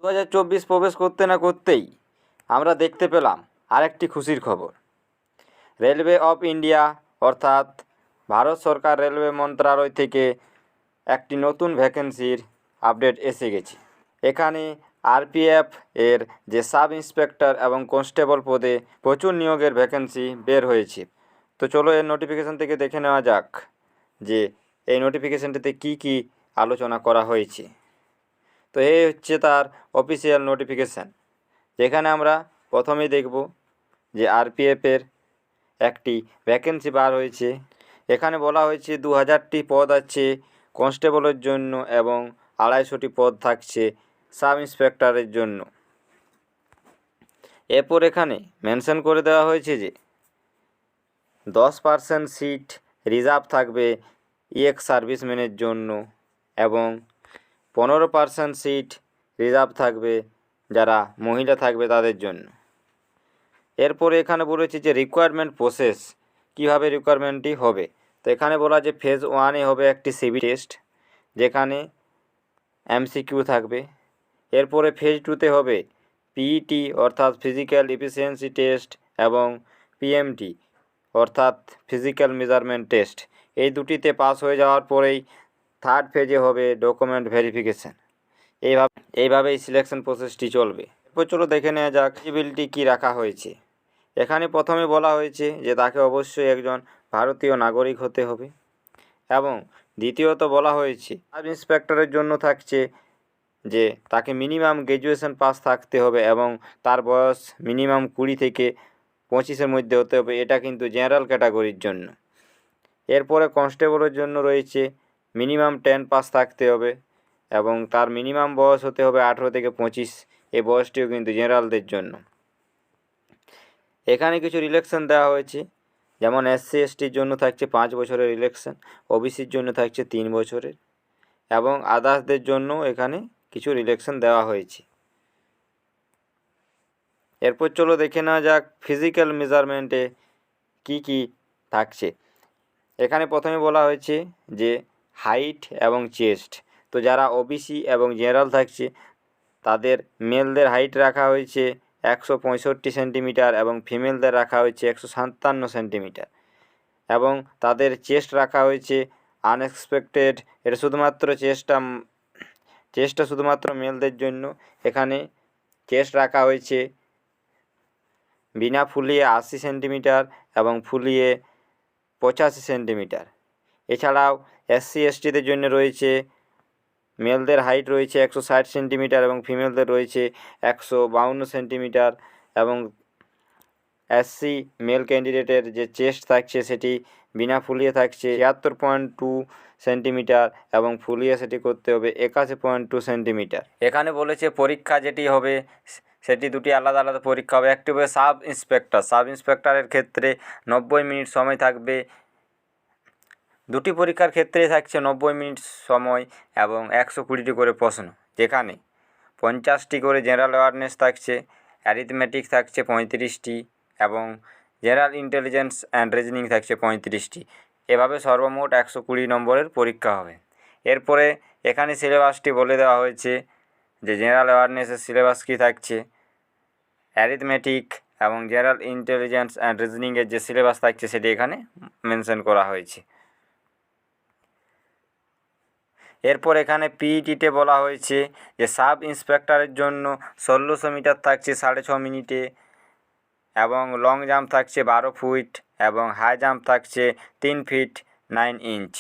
2024 প্রবেশ করতে না করতেই আমরা দেখতে পেলাম আরেকটি খুশির খবর। রেলওয়ে অফ ইন্ডিয়া অর্থাৎ ভারত সরকার রেলওয়ে মন্ত্রণালয় থেকে একটি নতুন ভ্যাকেন্সির আপডেট এসে গেছে। এখানে আরপিএফ এর যে সাব ইন্সপেক্টর এবং কনস্টেবল পদে প্রচুর নিয়োগের ভ্যাকেন্সি বের হয়েছে। তো চলো এর নোটিফিকেশান থেকে দেখে নেওয়া যাক যে এই নোটিফিকেশানটিতে কি কি আলোচনা করা হয়েছে। তো এই হচ্ছে তার অফিসিয়াল নোটিফিকেশান, যেখানে আমরা প্রথমেই দেখব যে আরপিএফের একটি ভ্যাকেন্সি বার হয়েছে। এখানে বলা হয়েছে 2000টি পদ আছে কনস্টেবলের জন্য এবং 250টি পদ থাকছে সাব ইন্সপেক্টরের জন্য। এরপর এখানে মেনশন করে দেওয়া হয়েছে যে 10% সিট রিজার্ভ থাকবে এক্স সার্ভিসম্যানের জন্য এবং 15% সিট রিজার্ভ থাকবে যারা মহিলা থাকবে তাদের জন্য। এরপরে এখানে বলেছে যে রিকোয়ারমেন্ট প্রসেস কীভাবে রিকোয়ারমেন্টটি হবে। তো এখানে বলা যে ফেজ 1-এ হবে একটি সিভি টেস্ট, যেখানে এমসিকিউ থাকবে। এরপরে ফেজ 2-তে হবে পিইটি অর্থাৎ ফিজিক্যাল এফিসিয়েন্সি টেস্ট এবং পিএমটি অর্থাৎ ফিজিক্যাল মেজারমেন্ট টেস্ট। এই দুটিতে পাস হয়ে যাওয়ার পরেই থার্ড ফেজে হবে ডকুমেন্ট ভেরিফিকেশান। এইভাবেই সিলেকশন প্রসেসটি চলবে। এরপর চলো দেখে নেওয়া যাক এলিজিবিলিটি কী রাখা হয়েছে। এখানে প্রথমে বলা হয়েছে যে তাকে অবশ্যই একজন ভারতীয় নাগরিক হতে হবে এবং দ্বিতীয়ত বলা হয়েছে সাব ইন্সপেক্টরের জন্য থাকছে যে তাকে মিনিমাম গ্র্যাজুয়েশন পাস থাকতে হবে এবং তার বয়স মিনিমাম 20 থেকে 25-এর মধ্যে হতে হবে। এটা কিন্তু জেনারেল ক্যাটাগরির জন্য। এরপরে কনস্টেবলের জন্য রয়েছে মিনিমাম 10 পাস থাকতে হবে এবং তার মিনিমাম বয়স হতে হবে 18 থেকে 25। এই বয়সটিও কিন্তু জেনারেলদের জন্য। এখানে কিছু রিল্যাক্সেশন দেওয়া হয়েছে, যেমন এসসি এসটির জন্য থাকছে 5 বছরের রিল্যাক্সেশন, ওবিসির জন্য থাকছে 3 বছরের এবং আদার্সদের জন্য এখানে কিছু রিল্যাক্সেশন দেওয়া হয়েছে। এরপর চলো দেখে নেওয়া যাক ফিজিক্যাল মেজারমেন্টে কি কি থাকছে। এখানে প্রথমে বলা হয়েছে যে হাইট এবং চেস্ট। তো যারা ওবিসি এবং জেনারেল থাকছে তাদের মেলদের হাইট রাখা হয়েছে 165 সেন্টিমিটার এবং ফিমেলদের রাখা হয়েছে 157 সেন্টিমিটার এবং তাদের চেস্ট রাখা হয়েছে আনএক্সপেক্টেড। এটা শুধুমাত্র চেস্টটা শুধুমাত্র মেলদের জন্য। এখানে চেস্ট রাখা হয়েছে বিনা ফুলিয়ে 80 সেন্টিমিটার এবং ফুলিয়ে 85 সেন্টিমিটার। এছাড়াও এসসি এসটিদের জন্য রয়েছে মেলদের হাইট রয়েছে 160 সেন্টিমিটার এবং ফিমেলদের রয়েছে 152 সেন্টিমিটার এবং এসসি মেল ক্যান্ডিডেটের যে চেস্ট থাকছে সেটি বিনা ফুলিয়ে থাকছে 76.2 সেন্টিমিটার এবং ফুলিয়ে সেটি করতে হবে 81.2 সেন্টিমিটার। এখানে বলেছে পরীক্ষা যেটি হবে সেটি দুটি আলাদা আলাদা পরীক্ষা হবে। একটি হবে সাব ইন্সপেক্টরের ক্ষেত্রে 90 মিনিট সময় থাকবে। দুটি পরীক্ষার ক্ষেত্রেই থাকছে 90 মিনিট সময় এবং 120টি করে প্রশ্ন, যেখানে 50টি করে জেনারেল অ্যাওয়ারনেস থাকছে, অ্যারিথমেটিক থাকছে 35টি এবং জেনারেল ইন্টেলিজেন্স অ্যান্ড রিজনিং থাকছে 35টি। এভাবে সর্বমোট 120 নম্বরের পরীক্ষা হবে। এরপরে এখানে সিলেবাসটি বলে দেওয়া হয়েছে যে জেনারেল অ্যাওয়ারনেসের সিলেবাস কী থাকছে, অ্যারিথমেটিক এবং জেনারেল ইন্টেলিজেন্স অ্যান্ড রিজনিংয়ের যে সিলেবাস থাকছে সেটি এখানে মেনশন করা হয়েছে। এরপর এখানে পিইটিতে বলা হয়েছে যে সাব ইন্সপেক্টরের জন্য 1600 মিটার থাকছে 6.5 মিনিটে এবং লং জাম্প থাকছে 12 ফুট এবং হাই জাম্প থাকছে 3 ফিট 9 ইঞ্চ।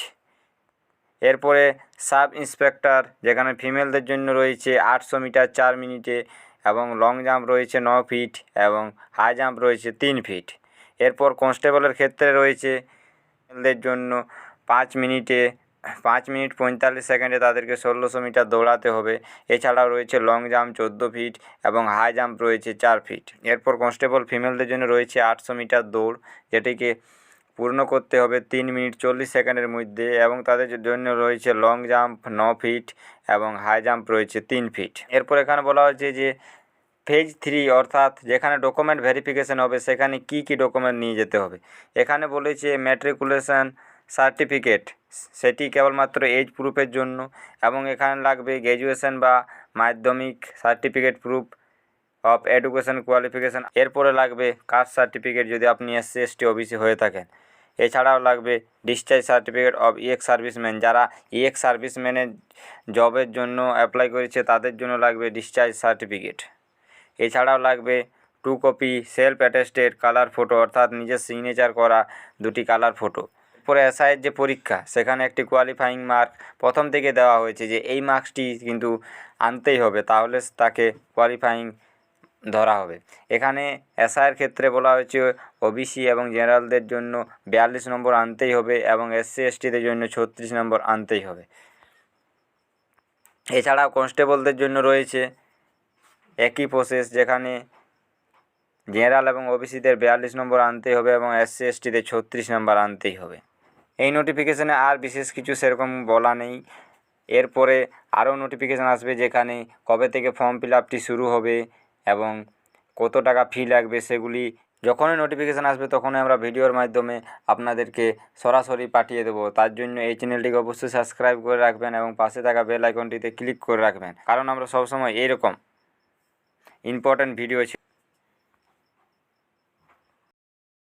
এরপরে সাব ইন্সপেক্টর যেখানে ফিমেলদের জন্য রয়েছে 800 মিটার 4 মিনিটে এবং লং জাম্প রয়েছে 9 ফিট এবং হাই জাম্প রয়েছে 3 ফিট। এরপর কনস্টেবলের ক্ষেত্রে রয়েছে মেলদের জন্য 5 মিনিট 45 সেকেন্ডে তাদেরকে 1600 মিটার দৌড়াতে হবে। এছাড়াও রয়েছে লং জাম্প 14 ফিট এবং হাই জাম্প রয়েছে 4 ফিট। এরপর কনস্টেবল ফিমেলদের জন্য রয়েছে 800 মিটার দৌড়, যেটিকে পূর্ণ করতে হবে 3 মিনিট 40 সেকেন্ডের মধ্যে এবং তাদের জন্য রয়েছে লং জাম্প 9 ফিট এবং হাই জাম্প রয়েছে 3 ফিট। এরপর এখানে বলা হয়েছে যে ফেজ 3 অর্থাৎ যেখানে ডকুমেন্ট ভেরিফিকেশান হবে সেখানে কি কি ডকুমেন্ট নিয়ে যেতে হবে। এখানে বলেছে ম্যাট্রিকুলেশন সার্টিফিকেট, সেটি কেবলমাত্র এজ প্রুফের জন্য এবং এখানে লাগবে গ্র্যাজুয়েশন বা মাধ্যমিক certificate, proof of education qualification. এরপরে লাগবে কাস্ট সার্টিফিকেট যদি আপনি SC ST OBC হয়ে থাকেন। এছাড়াও লাগবে discharge certificate of ex serviceman. যারা এক্স সার্ভিসম্যানের জবের জন্য অ্যাপ্লাই করেছে তাদের জন্য লাগবে ডিসচার্জ সার্টিফিকেট। এছাড়াও লাগবে 2 copy self attested colour photo, অর্থাৎ নিজের সিগনেচার করা 2টি কালার ফটো। পরে SIয়ের যে পরীক্ষা সেখানে একটি কোয়ালিফাইং মার্ক প্রথম থেকে দেওয়া হয়েছে যে এই মার্কসটি কিন্তু আনতেই হবে, তাহলে তাকে কোয়ালিফাইং ধরা হবে। এখানে SIয়ের ক্ষেত্রে বলা হয়েছে OBC এবং জেনারেলদের জন্য 42 নম্বর আনতেই হবে এবং SC STদের জন্য 36 নম্বর আনতেই হবে। এছাড়াও কনস্টেবলদের জন্য রয়েছে একই প্রসেস, যেখানে জেনারেল এবং OBCদের 42 নম্বর আনতেই হবে এবং SC STদের 36 নম্বর আনতেই হবে। এই নোটিফিকেশানে আর বিশেষ কিছু সেরকম বলা নেই। এরপরে আরও নোটিফিকেশান আসবে যেখানে কবে থেকে ফর্ম ফিল আপটি শুরু হবে এবং কত টাকা ফি লাগবে সেগুলি যখনই নোটিফিকেশান আসবে তখনই আমরা ভিডিওর মাধ্যমে আপনাদেরকে সরাসরি পাঠিয়ে দেবো। তার জন্য এই চ্যানেলটিকে অবশ্যই সাবস্ক্রাইব করে রাখবেন এবং পাশে থাকা বেল আইকনটিতে ক্লিক করে রাখবেন, কারণ আমরা সবসময় এইরকম ইম্পর্ট্যান্ট ভিডিও